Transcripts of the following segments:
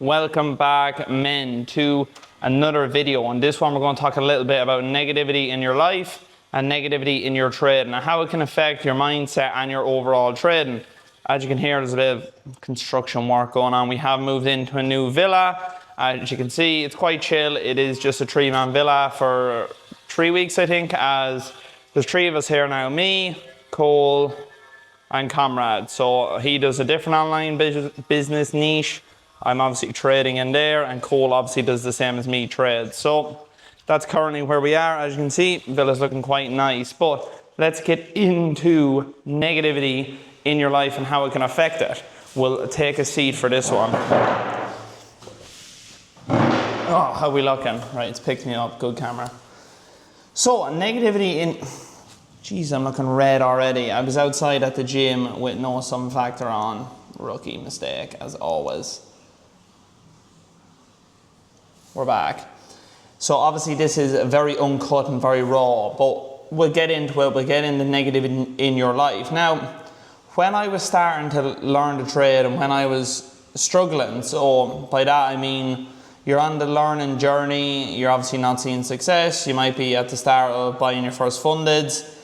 Welcome back, men, to another video. On this one, we're going to talk a little bit about negativity in your life and negativity in your trading and how it can affect your mindset and your overall trading. As you can hear, there's a bit of construction work going on. We have moved into a new villa. As you can see, it's quite chill. It is just a 3-man villa for 3 weeks, I think, as there's 3 of us here now. Me, Cole, and Comrade. So he does a different online business niche. I'm obviously trading in there, and Cole obviously does the same as me, trades. So that's currently where we are. As you can see, villa's looking quite nice. But let's get into negativity in your life and how it can affect it. We'll take a seat for this one. Oh, how are we looking? Right, it's picked me up. Good camera. So negativity in... Jeez, I'm looking red already. I was outside at the gym with no sun factor on. Rookie mistake, as always. We're back. So obviously this is very uncut and very raw, but we'll get into it. We'll get into negativity in your life. Now, when I was starting to learn to trade and when I was struggling, so by that I mean you're on the learning journey, you're obviously not seeing success, you might be at the start of buying your first fundeds.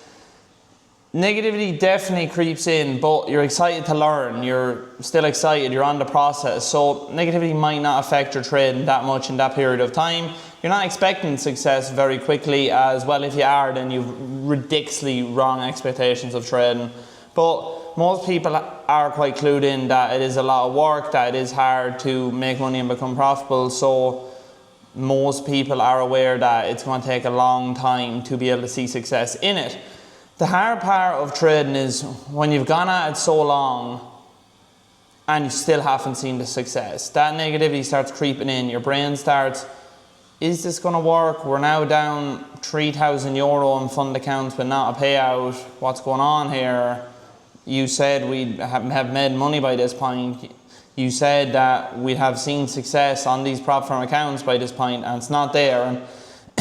Negativity definitely creeps in, but you're excited to learn, you're still excited, you're on the process. So negativity might not affect your trading that much in that period of time. You're not expecting success very quickly as well. If you are, then you've ridiculously wrong expectations of trading. But most people are quite clued in that it is a lot of work, that it is hard to make money and become profitable. So most people are aware that it's going to take a long time to be able to see success in it. The hard part of trading is when you've gone at it so long and you still haven't seen the success. That negativity starts creeping in. Your brain starts, is this going to work? We're now down €3,000 in fund accounts but not a payout. What's going on here? You said we'd have made money by this point. You said that we'd have seen success on these prop firm accounts by this point, and it's not there.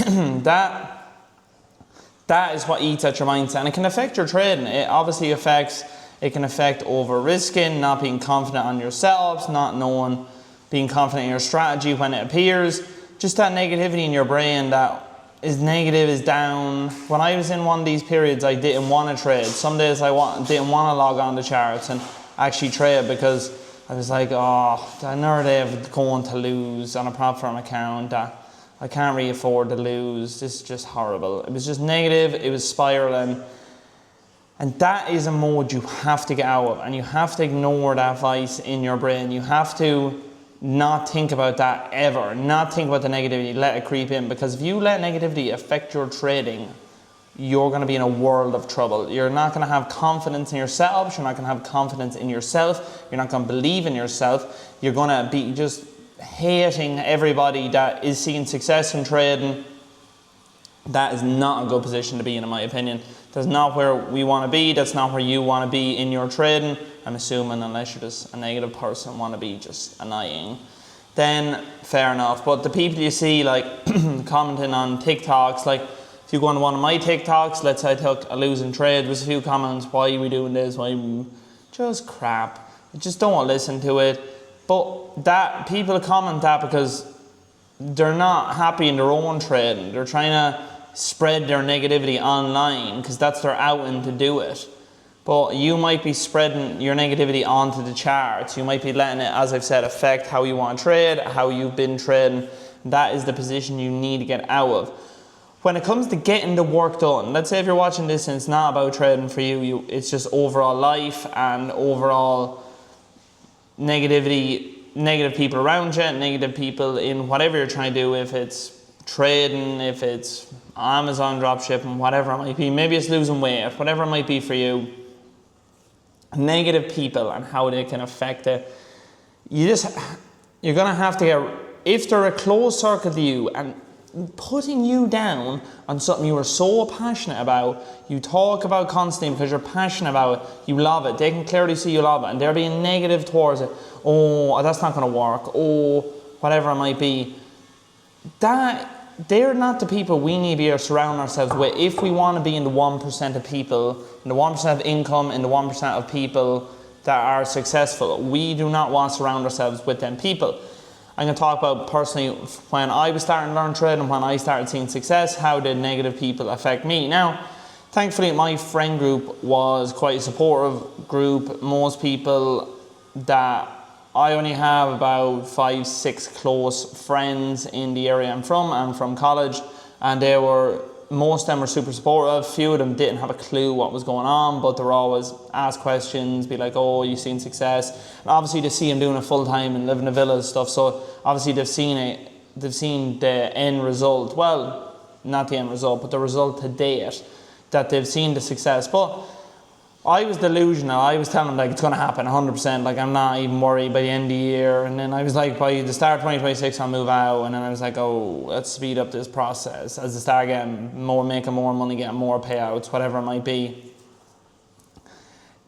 And that is what eats at your mindset, and it can affect your trading. It can affect over risking, not being confident on your setups, not knowing, being confident in your strategy when it appears. Just that negativity in your brain that is negative, is down. When I was in one of these periods, I didn't want to trade. Some days I didn't want to log on the charts and actually trade because I was like, oh, another day of going to lose on a prop firm account. I can't really afford to lose. This is just horrible. It was just negative. It was spiraling. And that is a mode you have to get out of. And you have to ignore that voice in your brain. You have to not think about that ever. Not think about the negativity. Let it creep in. Because if you let negativity affect your trading, you're going to be in a world of trouble. You're not going to have confidence in your setups. You're not going to have confidence in yourself. You're not going to believe in yourself. You're going to be just hating everybody that is seeing success in trading. That is not a good position to be in my opinion. That's not where we want to be. That's not where you want to be in your trading. I'm assuming unless you're just a negative person, want to be just annoying, then fair enough. But the people you see like commenting on TikToks, like if you go on one of my TikToks, let's say I took a losing trade, there's a few comments, why are we doing this, just crap. Just don't listen to it. But that people comment that because they're not happy in their own trading. They're trying to spread their negativity online because that's their outing to do it. But you might be spreading your negativity onto the charts. You might be letting it, as I've said, affect how you want to trade, how you've been trading. That is the position you need to get out of. When it comes to getting the work done, let's say if you're watching this and it's not about trading for you, it's just overall life and overall negative people around you, negative people in whatever you're trying to do, if it's trading, if it's Amazon dropshipping, whatever it might be, maybe it's losing weight, whatever it might be for you, negative people and how they can affect it. You're going to have to get, if they're a close circle to you and putting you down on something you are so passionate about, you talk about constantly because you're passionate about it, you love it, they can clearly see you love it, and they're being negative towards it, oh, that's not going to work, oh, whatever it might be, they're not the people we need to be surrounding ourselves with if we want to be in the 1% of people, in the 1% of income, in the 1% of people that are successful. We do not want to surround ourselves with them people. I'm going to talk about personally when I was starting to learn trading, when I started seeing success, how did negative people affect me. Now, thankfully my friend group was quite a supportive group. Most people that I only have about 5-6 close friends in the area I'm from college, and most of them were super supportive. Few of them didn't have a clue what was going on, but they were always ask questions, be like, oh, you've seen success. And obviously they see him doing it full time and living in a villa and stuff, so obviously they've seen the end result. Well, not the end result, but the result to date, that they've seen the success. But I was delusional. I was telling them like it's going to happen 100%, like I'm not even worried by the end of the year. And then I was like, by the start of 2026 I'll move out. And then I was like, oh, let's speed up this process as I start making more money, getting more payouts, whatever it might be.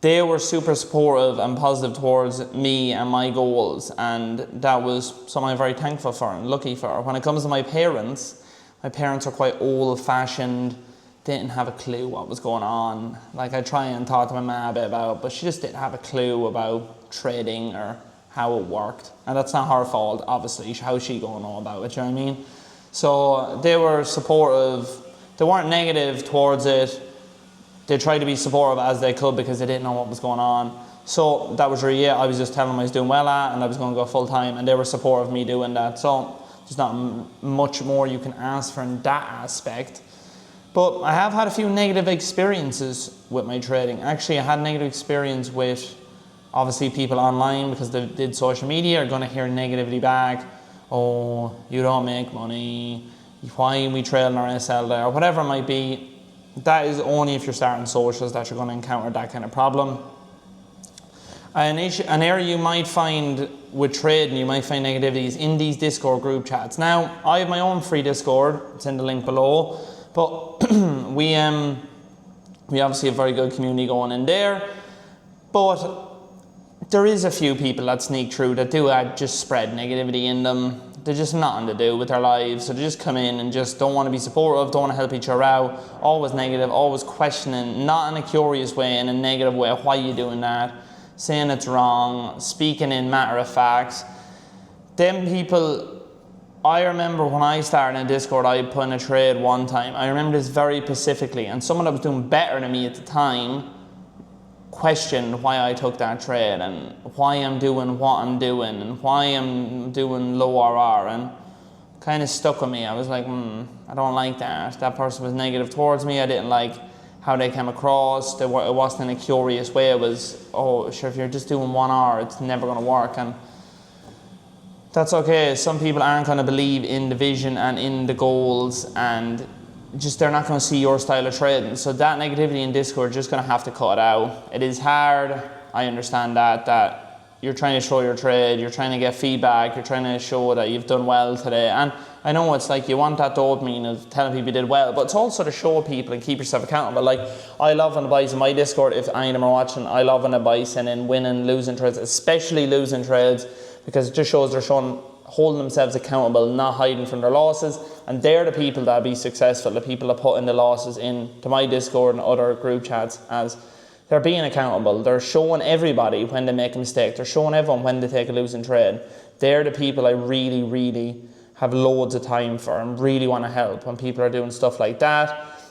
They were super supportive and positive towards me and my goals, and that was something I'm very thankful for and lucky for. When it comes to my parents are quite old-fashioned, didn't have a clue what was going on. Like, I try and talk to my mum a bit about it, but she just didn't have a clue about trading or how it worked. And that's not her fault, obviously. How's she going to know about it, you know what I mean? So they were supportive. They weren't negative towards it. They tried to be supportive as they could because they didn't know what was going on. So that was really it. I was just telling them I was doing well at and I was going to go full time, and they were supportive of me doing that. So there's not much more you can ask for in that aspect. But I have had a few negative experiences with my trading. Actually, I had a negative experience with, obviously, people online, because they did social media, are going to hear negativity back. Oh, you don't make money. Why are we trading our SL there? Or whatever it might be. That is only if you're starting socials that you're going to encounter that kind of problem. An area you might find with trading, you might find negativities in these Discord group chats. Now, I have my own free Discord. It's in the link below. But we obviously have a very good community going in there. But there is a few people that sneak through that do just spread negativity in them. They're just nothing to do with their lives. So they just come in and just don't want to be supportive, don't want to help each other out. Always negative, always questioning, not in a curious way, in a negative way. Why are you doing that? Saying it's wrong, speaking in matter of facts. Them people, I remember when I started in Discord, I put in a trade one time. I remember this very specifically, and someone that was doing better than me at the time questioned why I took that trade and why I'm doing what I'm doing and why I'm doing low RR, and kind of stuck with me. I was like, I don't like that. That person was negative towards me. I didn't like how they came across. It wasn't in a curious way. It was, oh, sure, if you're just doing 1 hour, it's never going to work. And that's okay. Some people aren't going to believe in the vision and in the goals, and just they're not going to see your style of trading. So that negativity in Discord, you're just going to have to cut it out. It is hard. I understand that you're trying to show your trade, you're trying to get feedback, you're trying to show that you've done well today. And I know it's like you want that dopamine of telling people you did well, but it's also to show people and keep yourself accountable. Like, I love when the boys in my Discord, if any of them are watching, I love when the boys send in winning, losing trades, especially losing trades, because it just shows they're holding themselves accountable, not hiding from their losses. And they're the people that be successful, the people that put in the losses into my Discord and other group chats, as they're being accountable. They're showing everybody when they make a mistake. They're showing everyone when they take a losing trade. They're the people I really, really have loads of time for and really want to help when people are doing stuff like that.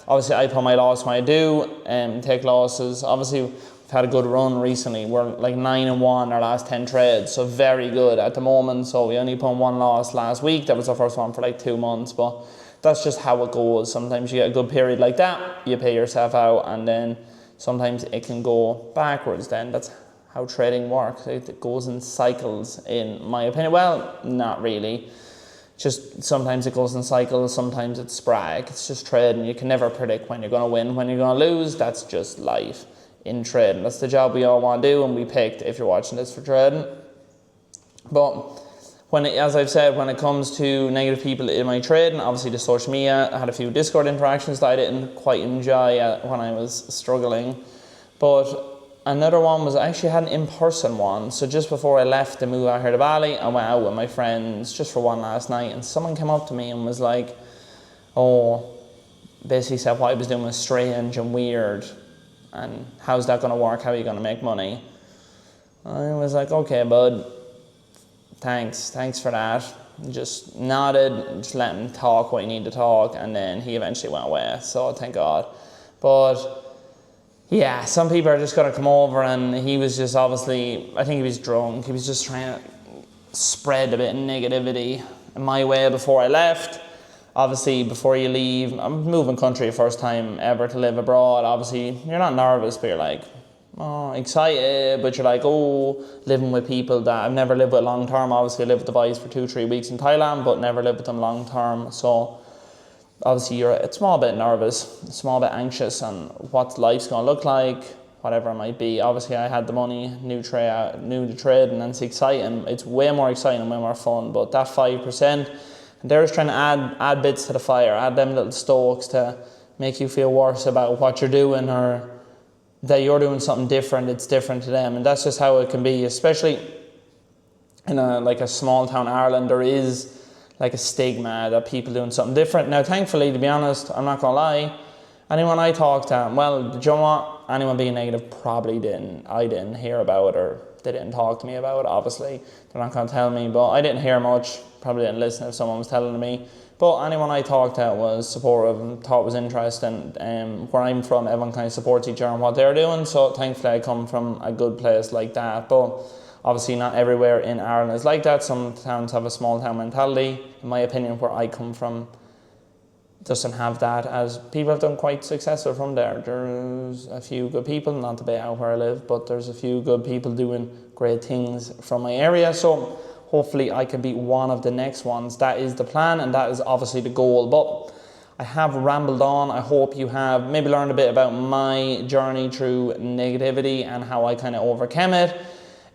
Obviously, I put my loss when I do and take losses. Obviously, we've had a good run recently. We're like 9-1 our last 10 trades, so very good at the moment. So we only put 1 loss last week. That was our first one for like 2 months, but that's just how it goes. Sometimes you get a good period like that, you pay yourself out, and then sometimes it can go backwards. Then that's how trading works. It goes in cycles, in my opinion. Well, not really. Just sometimes it goes in cycles, sometimes it's sporadic. It's just trading. You can never predict when you're going to win, when you're going to lose. That's just life in trading. That's the job we all want to do, and we picked, if you're watching this, for trading. But as I've said, when it comes to negative people in my trading, obviously the social media, I had a few Discord interactions that I didn't quite enjoy when I was struggling. But another one was, I actually had an in-person one. So just before I left to move out here to Bali, I went out with my friends just for one last night, and someone came up to me and was like, basically said what I was doing was strange and weird, and how's that going to work? How are you going to make money? I was like, okay, bud, thanks for that. Just nodded, just let him talk what he needed to talk, and then he eventually went away, so thank God. But yeah, some people are just going to come over, and he was just obviously, I think he was drunk. He was just trying to spread a bit of negativity my way before I left. Obviously, before you leave, I'm moving country first time ever to live abroad. Obviously, you're not nervous, but you're like, oh, excited, but you're like, oh, living with people that I've never lived with long term. Obviously, I lived with the boys for 2-3 weeks in Thailand, but never lived with them long term. So obviously, you're a small bit nervous, a small bit anxious on what life's going to look like, whatever it might be. Obviously, I had the money, new to trade, and it's exciting. It's way more exciting and way more fun. But that 5%, they're just trying to add bits to the fire, add them little stokes to make you feel worse about what you're doing, or that you're doing something different. It's different to them, and that's just how it can be. Especially in a small town Ireland, there is like a stigma that people doing something different. Now, thankfully, to be honest, I'm not gonna lie, anyone I talked to, well, do you know what? Anyone being negative probably didn't. I didn't hear about it, or they didn't talk to me about it. Obviously, they're not gonna tell me, but I didn't hear much. Probably didn't listen if someone was telling me. But anyone I talked to was supportive and thought it was interesting. Where I'm from, everyone kind of supports each other in what they're doing. So thankfully, I come from a good place like that. But obviously, not everywhere in Ireland is like that. Some towns have a small town mentality. In my opinion, where I come from doesn't have that, as people have done quite successful from there. There's a few good people, not to be out where I live, but there's a few good people doing great things from my area. So hopefully I can be one of the next ones. That is the plan, and that is obviously the goal. But I have rambled on. I hope you have maybe learned a bit about my journey through negativity and how I kind of overcame it.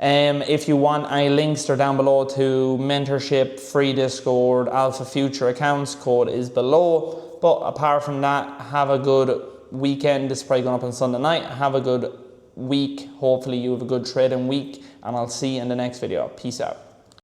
If you want any links, they're down below to mentorship, free Discord, Alpha Future accounts. Code is below. But apart from that, have a good weekend. This is probably going up on Sunday night. Have a good week. Hopefully you have a good trading week, and I'll see you in the next video. Peace out.